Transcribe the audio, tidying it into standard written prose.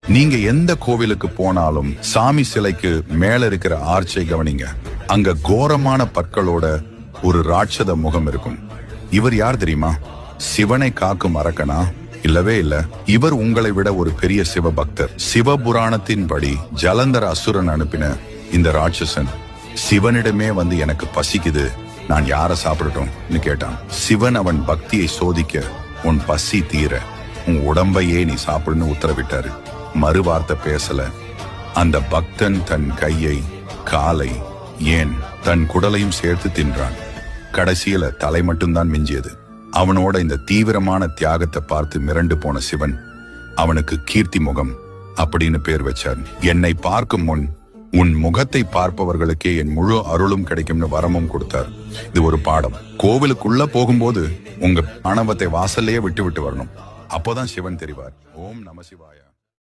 நீங்க எந்த கோவிலுக்கு போனாலும் சாமி சிலைக்கு மேல இருக்கிற ஆர்ச்சை கவனிங்க. அங்க கோரமான பற்களோட ஒரு ராட்சத முகம் இருக்கும். இவர் யார் தெரியுமா? சிவனை காக்கும் அரக்கனா? இல்லவே இல்ல. இவர் உங்களை விட ஒரு பெரிய சிவபக்தர். சிவபுராணத்தின்படி ஜலந்தர அசுரன் அனுப்பின இந்த ராட்சசன் சிவனிடமே வந்து எனக்கு பசிக்குது, நான் யார சாப்பிடட்டும்னு கேட்டான். சிவன் அவன் பக்தியை சோதிக்க, உன் பசி தீர உன் உடம்பையே நீ சாப்பிடுன்னு உத்தரவிட்டாரு. மறுவார்த்தை பேசல. அந்த பக்தன் தன் கையை, காலை, ஏன் தன் குடலையும் சேர்த்து தின்றான். கடைசியில தலை மட்டும்தான் மிஞ்சியது. அவனோட இந்த தீவிரமான தியாகத்தை பார்த்து மிரண்டு போன சிவன் அவனுக்கு கீர்த்தி முகம் அப்படின்னு பேர் வச்சார். என்னை பார்க்கும் முன் உன் முகத்தை பார்ப்பவர்களுக்கே என் முழு அருளும் கிடைக்கும்னு வரமும் கொடுத்தார். இது ஒரு பாடம். கோவிலுக்குள்ள போகும்போது உங்க ஆணவத்தை வாசல்லையே விட்டு வரணும். அப்போதான் சிவன் தெரிவார். ஓம் நம சிவாய.